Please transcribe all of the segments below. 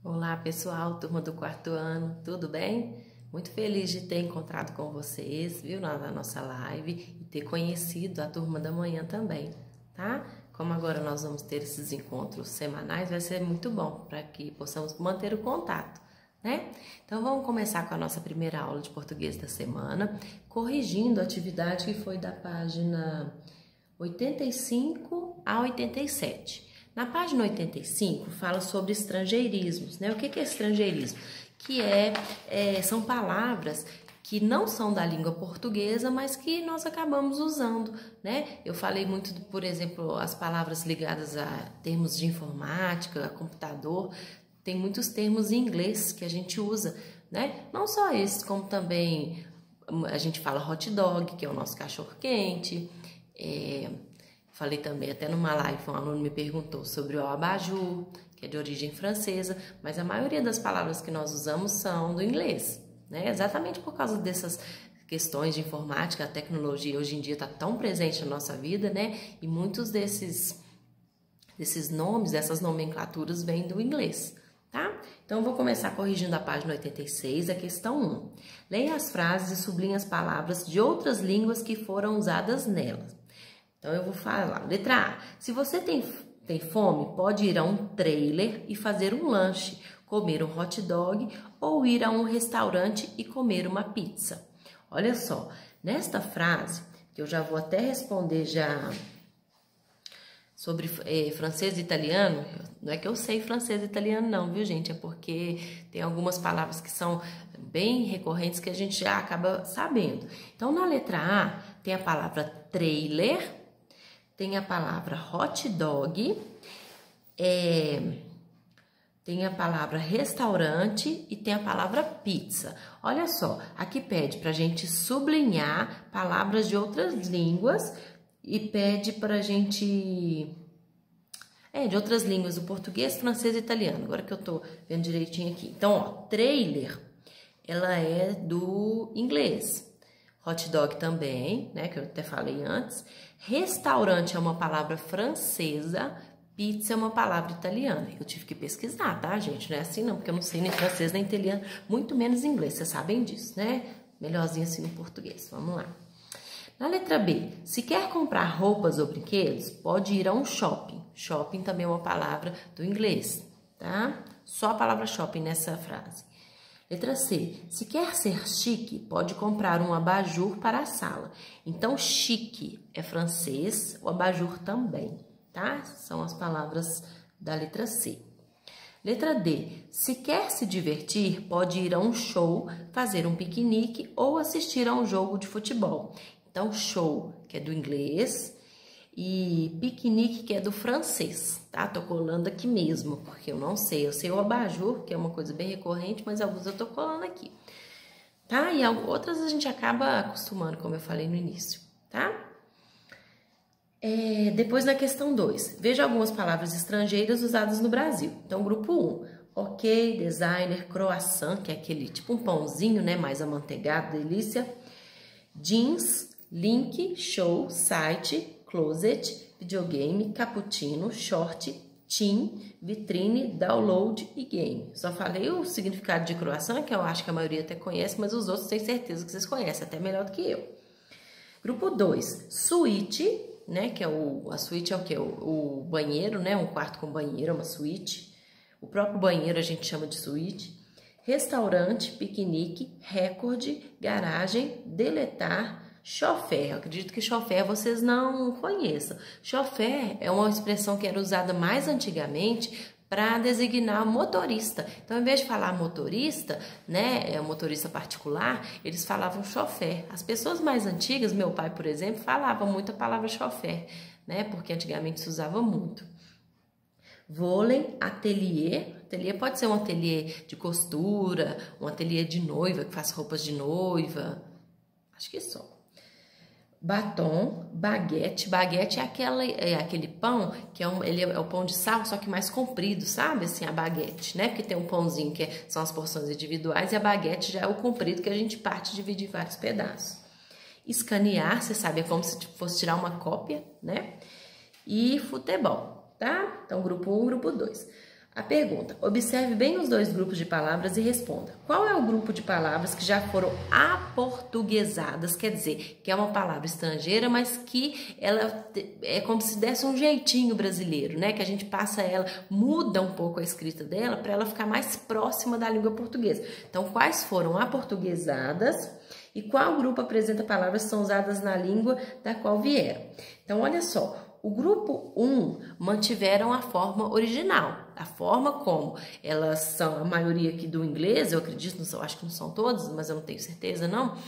Olá pessoal, turma do quarto ano, tudo bem? Muito feliz de ter encontrado com vocês, viu, na nossa live e ter conhecido a turma da manhã também, tá? Como agora nós vamos ter esses encontros semanais, vai ser muito bom para que possamos manter o contato, né? Então vamos começar com a nossa primeira aula de português da semana, corrigindo a atividade que foi da página 85 a 87. Na página 85 fala sobre estrangeirismos, né? O que é estrangeirismo? São palavras que não são da língua portuguesa, mas que nós acabamos usando, né? Eu falei muito, por exemplo, as palavras ligadas a termos de informática, a computador, tem muitos termos em inglês que a gente usa, né? Não só esses, como também a gente fala hot dog, que é o nosso cachorro quente. Falei também até numa live, um aluno me perguntou sobre o abajur, que é de origem francesa, mas a maioria das palavras que nós usamos são do inglês, né? Exatamente por causa dessas questões de informática, a tecnologia hoje em dia está tão presente na nossa vida, né? E muitos desses nomes, dessas nomenclaturas vêm do inglês, tá? Então, eu vou começar corrigindo a página 86, a questão 1. Leia as frases e sublinhe as palavras de outras línguas que foram usadas nelas. Então, eu vou falar. Letra A. Se você tem fome, pode ir a um trailer e fazer um lanche, comer um hot dog ou ir a um restaurante e comer uma pizza. Olha só, nesta frase, que eu já vou até responder já sobre francês e italiano, não é que eu sei francês e italiano não, viu gente? É porque tem algumas palavras que são bem recorrentes que a gente já acaba sabendo. Então, na letra A, tem a palavra trailer, tem a palavra hot dog, tem a palavra restaurante e tem a palavra pizza. Olha só, aqui pede para a gente sublinhar palavras de outras línguas e pede para a gente... de outras línguas, o português, francês e italiano. Agora que eu tô vendo direitinho aqui. Então, ó, trailer, ela é do inglês. Hot dog também, né, que eu até falei antes. Restaurante é uma palavra francesa, pizza é uma palavra italiana. Eu tive que pesquisar, tá, gente? Não é assim não, porque eu não sei nem francês nem italiano, muito menos inglês, vocês sabem disso, né? Melhorzinho assim no português, vamos lá. Na letra B, se quer comprar roupas ou brinquedos, pode ir a um shopping. Shopping também é uma palavra do inglês, tá? Só a palavra shopping nessa frase. Letra C, se quer ser chique, pode comprar um abajur para a sala. Então, chique é francês, o abajur também, tá? São as palavras da letra C. Letra D, se quer se divertir, pode ir a um show, fazer um piquenique ou assistir a um jogo de futebol. Então, show, que é do inglês, e piquenique, que é do francês, tá? Tô colando aqui mesmo, porque eu não sei. Eu sei o abajur, que é uma coisa bem recorrente, mas alguns eu tô colando aqui, tá? E outras a gente acaba acostumando, como eu falei no início, tá? Depois na questão 2, veja algumas palavras estrangeiras usadas no Brasil. Então, grupo 1, ok, designer, croissant, que é aquele tipo um pãozinho, né? Mais amanteigado, delícia. Jeans, link, show, site, closet, videogame, cappuccino, short, teen, vitrine, download e game. Só falei o significado de croissant, que eu acho que a maioria até conhece, mas os outros tenho certeza que vocês conhecem, até melhor do que eu. Grupo 2, suíte, né, que é a suíte é o que? O banheiro, né, um quarto com banheiro, é uma suíte. O próprio banheiro a gente chama de suíte. Restaurante, piquenique, recorde, garagem, deletar, chofer. Eu acredito que chofer vocês não conheçam. Chofer é uma expressão que era usada mais antigamente para designar motorista. Então, em vez de falar motorista, né, motorista particular, eles falavam chofer. As pessoas mais antigas, meu pai, por exemplo, falava muito a palavra chofer, né, porque antigamente se usava muito. Vôlei, ateliê. Ateliê pode ser um ateliê de costura, um ateliê de noiva, que faz roupas de noiva. Acho que só. Batom, baguete. Baguete é aquele pão que ele é o pão de sal, só que mais comprido, sabe? Assim, a baguete, né? Porque tem um pãozinho que são as porções individuais e a baguete já é o comprido que a gente parte e divide em vários pedaços. Escanear, você sabe, é como se fosse tirar uma cópia, né? E futebol, tá? Então, grupo 1, grupo 2. A pergunta: observe bem os dois grupos de palavras e responda. Qual é o grupo de palavras que já foram aportuguesadas? Quer dizer, que é uma palavra estrangeira, mas que ela é como se desse um jeitinho brasileiro, né? Que a gente passa ela, muda um pouco a escrita dela para ela ficar mais próxima da língua portuguesa. Então, quais foram aportuguesadas e qual grupo apresenta palavras que são usadas na língua da qual vieram? Então, olha só. O grupo 1 mantiveram a forma original, a forma como elas são, a maioria aqui do inglês, eu acredito, não são, acho que não são todas, mas eu não tenho certeza não,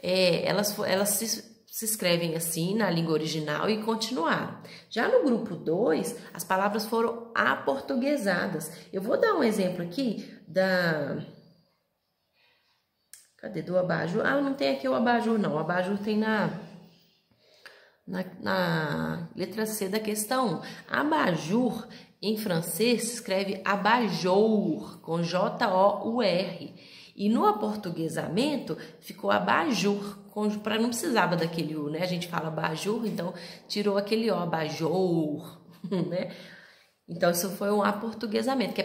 elas se escrevem assim na língua original e continuaram. Já no grupo 2, as palavras foram aportuguesadas. Eu vou dar um exemplo aqui Cadê? Do abajur? Ah, não tem aqui o abajur não, o abajur tem na letra C da questão 1. Abajur, em francês, se escreve abajour, com J-O-U-R. E no aportuguesamento, ficou abajur, para não precisava daquele U, né? A gente fala abajur, então tirou aquele O, abajour, né? Então, isso foi um aportuguesamento, que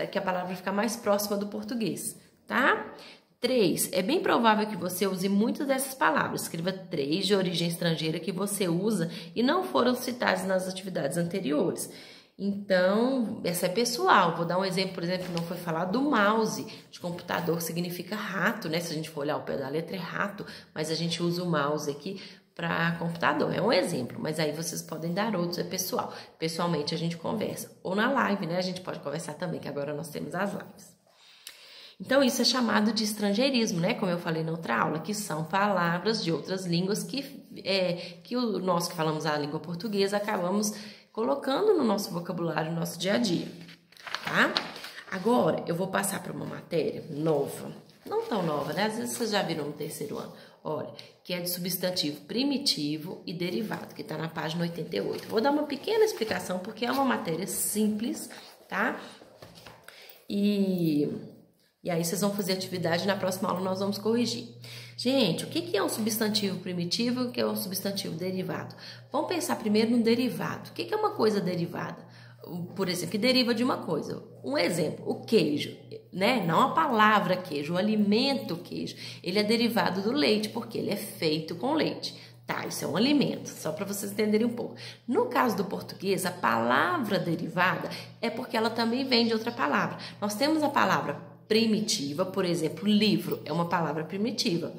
que a palavra fica mais próxima do português, tá? 3. É bem provável que você use muitas dessas palavras. Escreva 3 de origem estrangeira que você usa e não foram citadas nas atividades anteriores. Então, essa é pessoal. Vou dar um exemplo, por exemplo, não foi falado do mouse. De computador significa rato, né? Se a gente for olhar o pé da letra é rato, mas a gente usa o mouse aqui para computador. É um exemplo, mas aí vocês podem dar outros, é pessoal. Pessoalmente a gente conversa. Ou na live, né? A gente pode conversar também, que agora nós temos as lives. Então, isso é chamado de estrangeirismo, né? Como eu falei na outra aula, que são palavras de outras línguas que nós que falamos a língua portuguesa acabamos colocando no nosso vocabulário, no nosso dia a dia, tá? Agora, eu vou passar para uma matéria nova, não tão nova, né? Às vezes vocês já viram no terceiro ano, olha, que é de substantivo primitivo e derivado, que está na página 88. Vou dar uma pequena explicação, porque é uma matéria simples, tá? E aí vocês vão fazer atividade, na próxima aula nós vamos corrigir. Gente, o que é um substantivo primitivo e o que é um substantivo derivado? Vamos pensar primeiro no derivado. O que é uma coisa derivada? Por exemplo, que deriva de uma coisa. Um exemplo, o queijo, né? Não a palavra queijo, o alimento queijo. Ele é derivado do leite, porque ele é feito com leite. Tá, isso é um alimento, só para vocês entenderem um pouco. No caso do português, a palavra derivada é porque ela também vem de outra palavra. Nós temos a palavra primitiva, por exemplo, livro é uma palavra primitiva.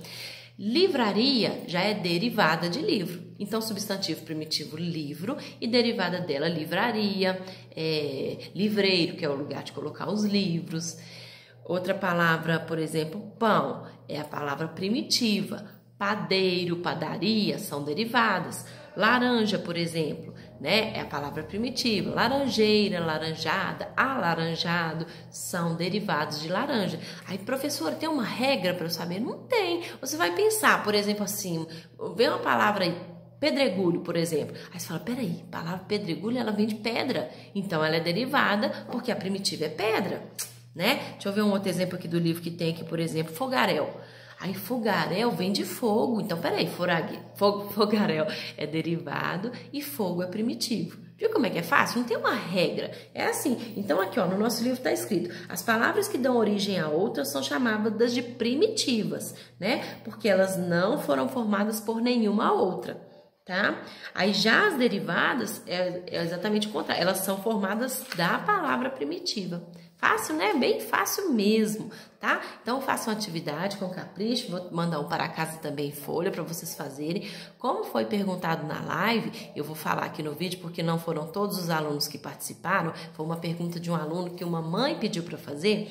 Livraria já é derivada de livro. Então, substantivo primitivo, livro, e derivada dela, livraria, livreiro, que é o lugar de colocar os livros. Outra palavra, por exemplo, pão, é a palavra primitiva. Padeiro, padaria são derivadas. Laranja, por exemplo, né? É a palavra primitiva. Laranjeira, laranjada, alaranjado são derivados de laranja. Aí, professora, tem uma regra para eu saber? Não tem. Você vai pensar, por exemplo, assim, vê uma palavra aí, pedregulho, por exemplo. Aí você fala, peraí, a palavra pedregulho, ela vem de pedra. Então, ela é derivada porque a primitiva é pedra, né? Deixa eu ver um outro exemplo aqui do livro que tem aqui, por exemplo, fogaréu. Aí, fogaréu vem de fogo. Então, peraí, fogaréu é derivado e fogo é primitivo. Viu como é que é fácil? Não tem uma regra. É assim. Então, aqui, ó, no nosso livro está escrito: as palavras que dão origem a outras são chamadas de primitivas, né? Porque elas não foram formadas por nenhuma outra, tá? Aí, já as derivadas é exatamente o contrário. Elas são formadas da palavra primitiva. Fácil, né? Bem fácil mesmo, tá? Então, façam atividade com capricho. Vou mandar um para casa também em folha para vocês fazerem. Como foi perguntado na live, eu vou falar aqui no vídeo, porque não foram todos os alunos que participaram. Foi uma pergunta de um aluno que uma mãe pediu para fazer.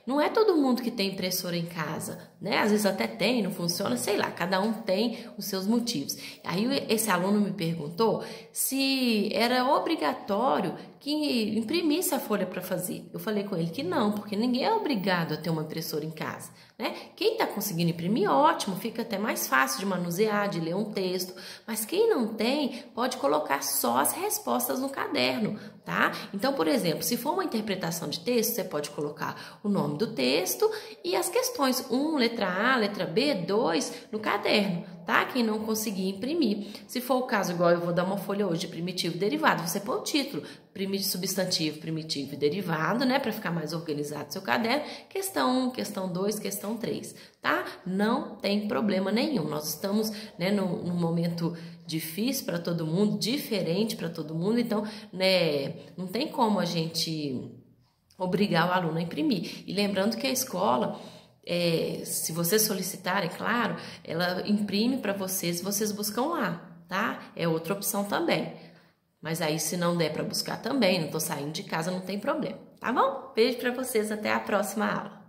Não é todo mundo que tem impressora em casa, né? Às vezes até tem, não funciona, sei lá, cada um tem os seus motivos. Aí esse aluno me perguntou se era obrigatório que imprimisse a folha para fazer. Eu falei com ele que não, porque ninguém é obrigado a ter uma impressora em casa, né? Quem está conseguindo imprimir, ótimo, fica até mais fácil de manusear, de ler um texto. Mas quem não tem, pode colocar só as respostas no caderno, tá? Então, por exemplo, se for uma interpretação de texto, você pode colocar o nome nome do texto e as questões 1, letra A, letra B, 2, no caderno, tá? Quem não conseguir imprimir. Se for o caso, igual eu vou dar uma folha hoje de primitivo e derivado, você põe o título, substantivo, primitivo e derivado, né? Para ficar mais organizado seu caderno. Questão 1, questão 2, questão 3, tá? Não tem problema nenhum. Nós estamos, né, num momento difícil para todo mundo, diferente para todo mundo, então, né, não tem como a gente obrigar o aluno a imprimir. E lembrando que a escola, se vocês solicitarem, claro, ela imprime para vocês, vocês buscam lá, tá? É outra opção também. Mas aí, se não der para buscar também, não tô saindo de casa, não tem problema, tá bom? Beijo para vocês, até a próxima aula.